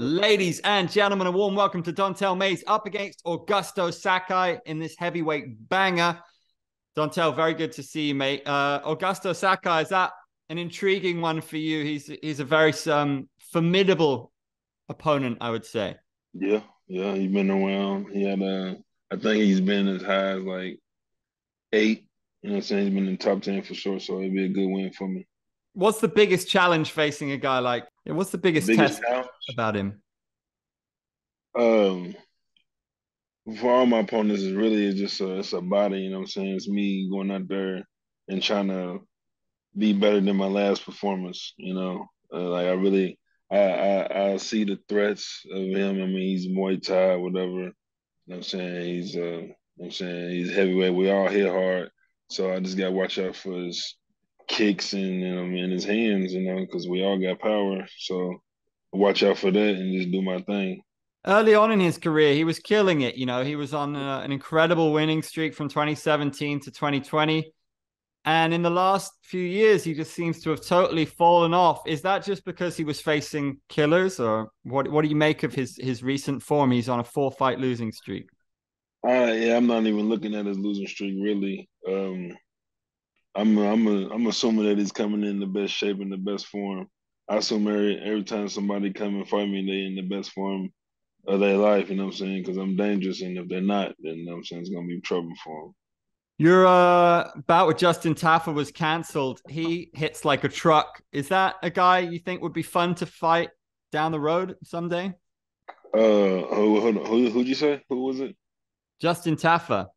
Ladies and gentlemen, a warm welcome to Dontel Mays up against Augusto Sakai in this heavyweight banger. Dontel, very good to see you, mate. Augusto Sakai, is that an intriguing one for you? He's a very formidable opponent, I would say. Yeah, he's been around. I think he's been as high as like 8. You know what I'm saying? He's been in the top 10 for sure, so it'd be a good win for me. What's the biggest challenge facing a guy like? What's the The biggest biggest test challenge, about him? um, for all my opponents is really just it's a body. You know what I'm saying? It's me going out there and trying to be better than my last performance. Like I see the threats of him. I mean, he's Muay Thai, whatever. You know what I'm saying? He's heavyweight. We all hit hard. So I just gotta watch out for his kicks and his hands, because we all got power. So watch out for that and just do my thing. Early on in his career, he was killing it. He was on an incredible winning streak from 2017 to 2020. And in the last few years, he just seems to have totally fallen off. Is that just because he was facing killers, or what do you make of his recent form? He's on a 4-fight losing streak. Yeah, I'm not even looking at his losing streak really. I'm assuming that he's coming in the best shape and the best form. I assume every time somebody come and fight me, they in the best form of their life. You know what I'm saying? Because I'm dangerous, and if they're not, then you know what I'm saying it's gonna be trouble for them. Your bout with Justin Tafa was cancelled. He hits like a truck. Is that a guy you think would be fun to fight down the road someday? Who'd you say? Who was it? Justin Tafa.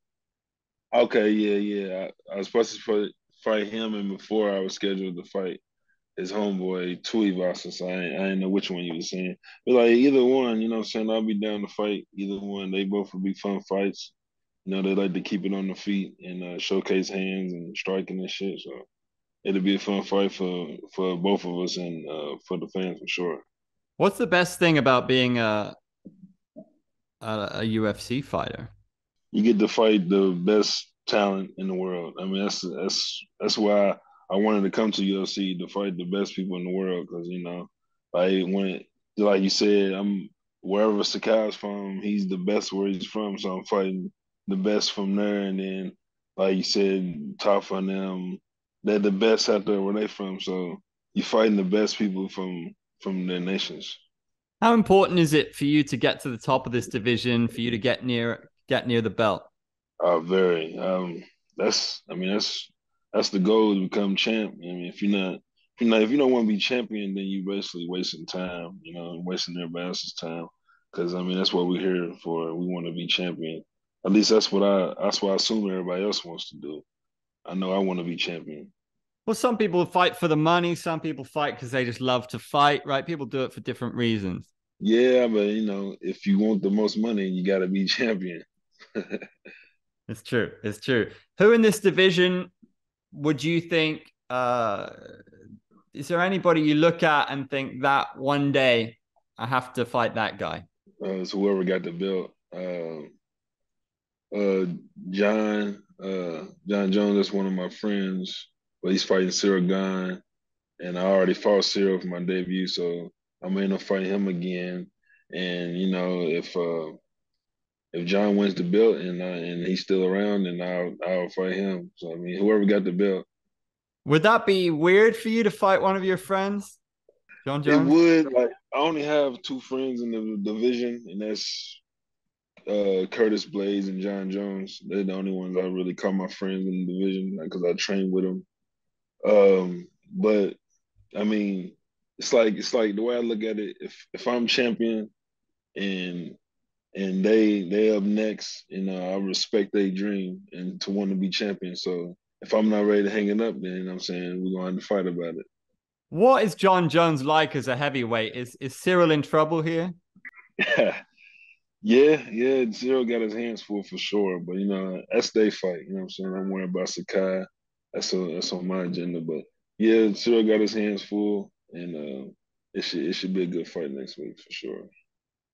Okay, yeah. I was supposed to fight him, and before I was scheduled to fight his homeboy Tuivasa, so I ain't know which one you were saying. But like either one, you know what I'm saying, I'll be down to fight either one. They both would be fun fights. They like to keep it on the feet and showcase hands and striking and shit. So it'll be a fun fight for both of us and for the fans for sure. What's the best thing about being a UFC fighter? You get to fight the best talent in the world. I mean, that's why I wanted to come to UFC to fight the best people in the world because like like you said, I'm wherever Sakai's from, he's the best where he's from, so I'm fighting the best from there. And then, like you said, Tafa and them, they're the best out there where they from. So you're fighting the best people from their nations. How important is it for you to get to the top of this division, for you to get near the belt? Very. That's the goal to become champ. I mean, if you don't want to be champion, then you basically wasting time. Wasting everybody else's time. Because I mean, that's what we're here for. We want to be champion. At least that's what I assume everybody else wants to do. I know I want to be champion. Well, some people fight for the money, some people fight because they just love to fight, right? People do it for different reasons. Yeah, but if you want the most money, you got to be champion. It's true. It's true. Who in this division would you think is there anybody you look at and think that one day I have to fight that guy? It's whoever got the belt. Uh, Jon Jones, that's one of my friends, but he's fighting Cyril Gane, and I already fought Cyril for my debut, so I'm gonna fight him again. And if John wins the belt and he's still around, then I'll fight him. So I mean, whoever got the belt, Would that be weird for you to fight one of your friends, Jon it Jones? would. Like I only have two friends in the division, and that's Curtis Blaydes and Jon Jones. They're the only ones I really call my friends in the division because I train with them. But I mean, it's like the way I look at it. If I'm champion and they up next, I respect their dream and to want to be champion. So if I'm not ready to hang it up, then I'm saying we're gonna have to fight about What is Jon Jones like as a heavyweight? Is Cyril in trouble here? it. Yeah. Zero got his hands full for sure. But that's their fight. You know what I'm saying? I'm worried about Sakai. That's on my agenda. But yeah, Zero got his hands full, and it should be a good fight next week for sure.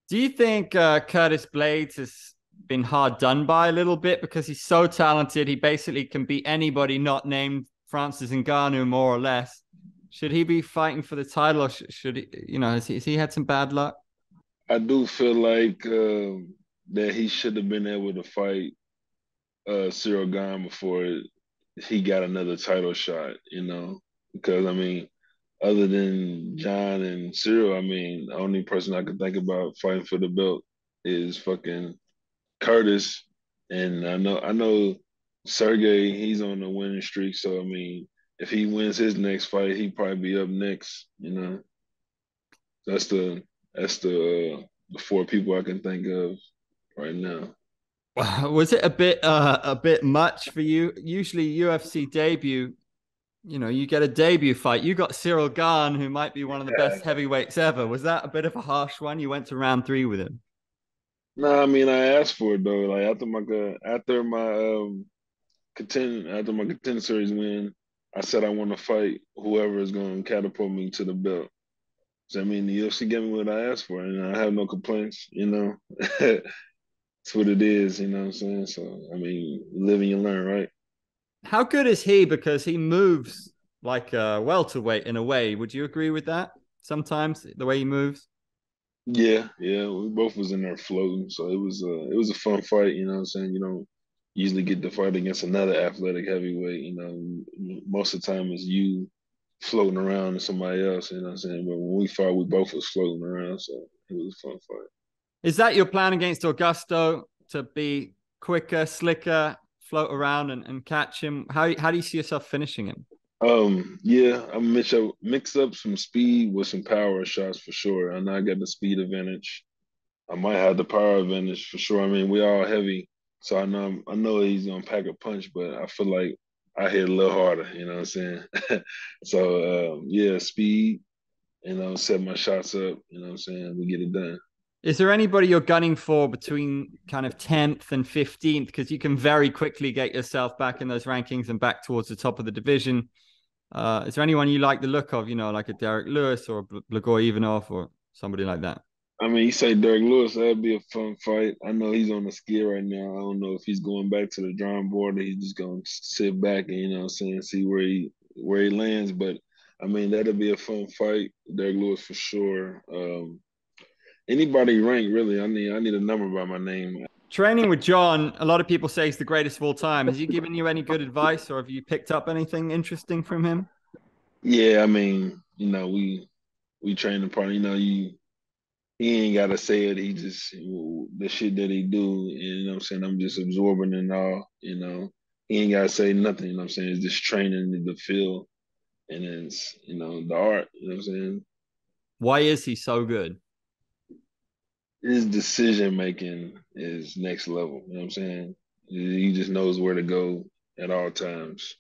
Do you think Curtis Blaydes has been hard done by a little bit because he's so talented? He basically can beat anybody not named Francis Ngannou, more or less. Should he be fighting for the title, or should he? Has he had some bad luck? I do feel like that he should have been able to fight Cyril Gane before he got another title shot, because I mean, other than John and Cyril, I mean, the only person I could think about fighting for the belt is fucking Curtis, and I know Sergey, he's on a winning streak, so I mean, if he wins his next fight, he'd probably be up next. That's the four people I can think of right now. Was it a bit much for you? Usually UFC debut, you get a debut fight. You got Cyril Gane, who might be one of the best heavyweights ever. Was that a bit of a harsh one? You went to round three with him. No, I mean I asked for it though. Like after my contender series win, I said I want to fight whoever is going to catapult me to the belt. So I mean the UFC gave me what I asked for, and I have no complaints. It's what it is. You know what I'm saying? So I mean, you live and you learn, right? How good is he? Because he moves like a welterweight in a way. Would you agree with that? Sometimes the way he moves. Yeah, yeah. We both was in there floating, so it was a fun fight. You know what I'm saying? You don't usually get to fight against another athletic heavyweight. Most of the time it's you floating around and somebody else. You know what I'm saying? But when we fought, we both was floating around, so it was a fun fight. Is that your plan against Augusto to be quicker, slicker, float around and catch him? How do you see yourself finishing him? Yeah, I mix up some speed with some power shots for sure. And I got the speed advantage. I might have the power advantage for sure. I mean, we all heavy, so I know he's gonna pack a punch, but I feel like I hit a little harder. You know what I'm saying? So yeah, speed. Set my shots up. You know what I'm saying? We get it done. Is there anybody you're gunning for between kind of 10th and 15th? Because you can very quickly get yourself back in those rankings and back towards the top of the division. Is there anyone you like the look of, like a Derek Lewis or Blagoj Ivanov or somebody like that? I mean, you say Derek Lewis, that'd be a fun fight. I know he's on the ski right now. I don't know if he's going back to the drawing board or he's just gonna sit back and see where he lands. But I mean, that'd be a fun fight. Derek Lewis for sure. Anybody ranked really? I need a number by my name. Training with Jon, a lot of people say he's the greatest of all time. Has he given you any good advice or have you picked up anything interesting from him? Yeah, I mean, we train apart. He ain't gotta say it. He just the shit that he do. You know what I'm saying? I'm just absorbing it all. He ain't gotta say nothing. You know what I'm saying? It's just training the feel, and it's the art. You know what I'm saying? Why is he so good? His decision making is next level. You know what I'm saying? He just knows where to go at all times.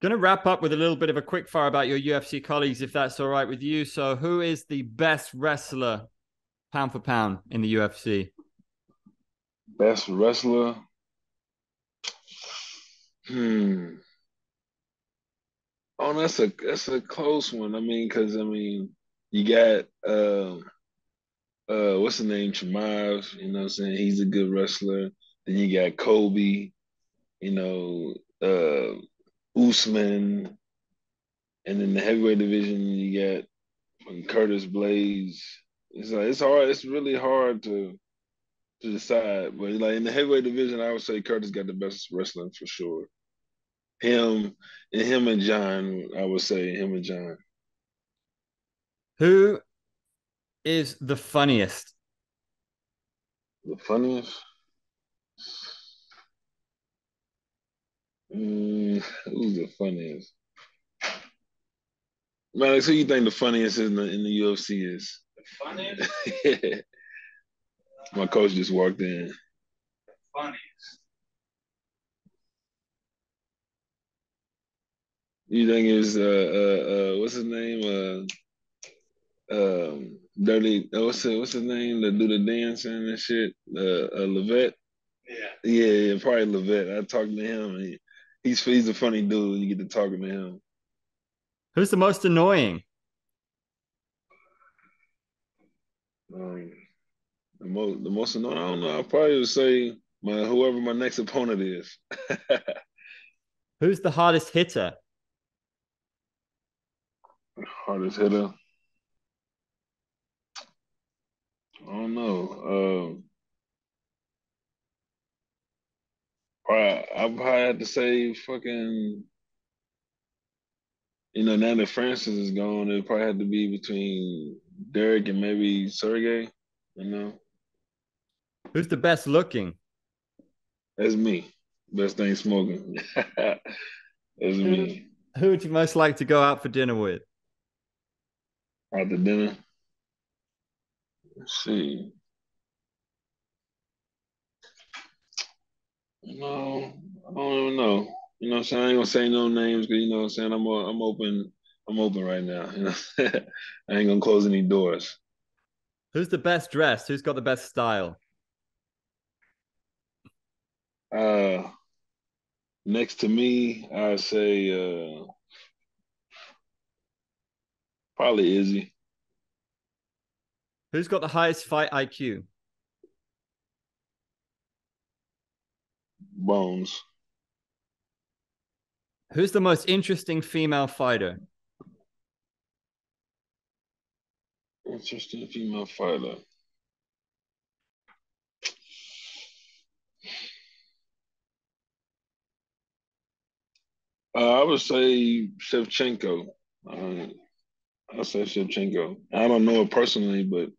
Going to wrap up with a little bit of a quick fire about your UFC colleagues, if that's all right with you. So, who is the best wrestler pound for pound in the UFC? Best wrestler. Hmm. Oh, that's a close one. I mean, because you got what's the name, Chimaev, you know what I'm saying? He's a good wrestler. Then you got Kobe, you know, Usman, and in the heavyweight division you got Curtis Blaydes. It's hard. It's really hard to decide. But like in the heavyweight division, I would say Curtis got the best wrestling for sure. Him and John, I would say him and John. Who is the funniest? The funniest. Who's the funniest? Man, Alex, who you think the funniest in the UFC is? Funniest? Yeah. My coach just walked in. Funniest. You think it's what's his name? Dirty. What's his name? That do the dancing and shit. Levette. Yeah, probably Levette. I talked to him. He's a funny dude. You get to talking to him. Who's the most annoying? Um, the most annoying. I don't know. I probably would say whoever my next opponent is. Who's the hardest hitter? Hardest hitter. don't know. I probably have to say fucking. Now that Francis is gone, it probably had to be between Derek and maybe Sergey. You know, Who's the best looking? that's me. Best thing smoking. That's Who, me. who would you most like to go out for dinner with? After dinner, let's see. No, I don't even know. What I'm saying? I ain't gonna say no names because what I'm saying. I'm open. I'm open right now. I ain't gonna close any doors. Who's the best dressed? Who's got the best style? Uh, Next to me, I say probably Izzy Who's got the highest fight IQ? Bones. Who's the most interesting female fighter? Interesting female fighter. I would say Shevchenko. Uh, I'll say Shevchenko. I don't know her personally, but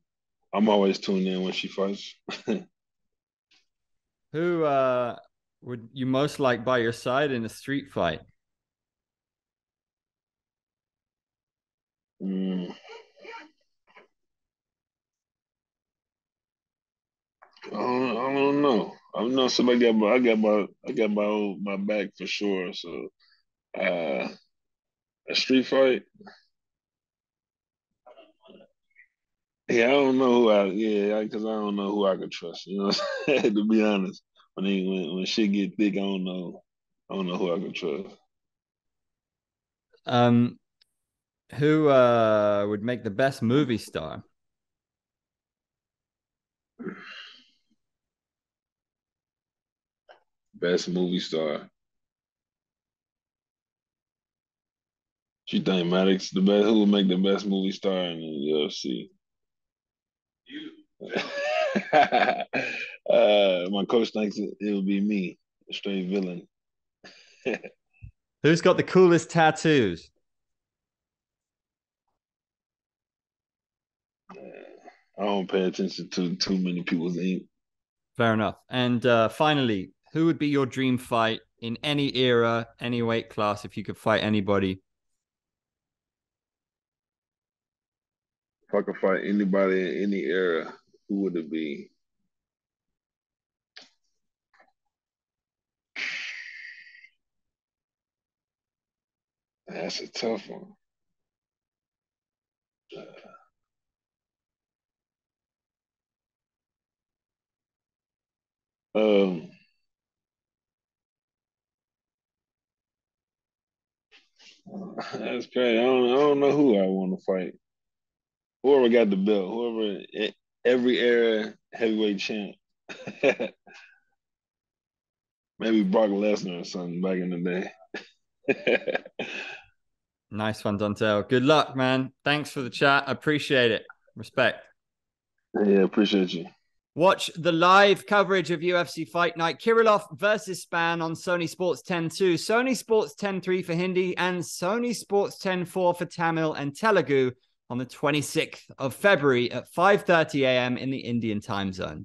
I'm always tuned in when she fights. Who would you most like by your side in a street fight? Mm, I don't know. I know somebody I got my back for sure. So uh, a street fight. Yeah, I don't know who because I don't know who I could trust. To be honest, when shit get thick, I don't know who I can trust. Um, who would make the best movie star? Best movie star. Do you think Maddox the best? Who would make the best movie star in the UFC? My coach thinks it would be me, a straight villain. Who's got the coolest tattoos? I don't pay attention to too many people's ink. Fair enough. And finally, who would be your dream fight in any era, any weight class, if you could fight anybody? If I could fight anybody in any era, who would it be? That's a tough one. Um, that's crazy. I don't know who I want to fight. Whoever got the belt, every era heavyweight champ. Maybe Brock Lesnar or something back in the day. Nice one, Dontel. Good luck, man. Thanks for the chat. I appreciate it. Respect. Yeah, appreciate you. Watch the live coverage of UFC Fight Night. Krylov versus Spann on Sony Sports 10.2, Sony Sports 10.3 for Hindi, and Sony Sports 10.4 for Tamil and Telugu on the 26th of February at 5:30 a.m. in the Indian time zone.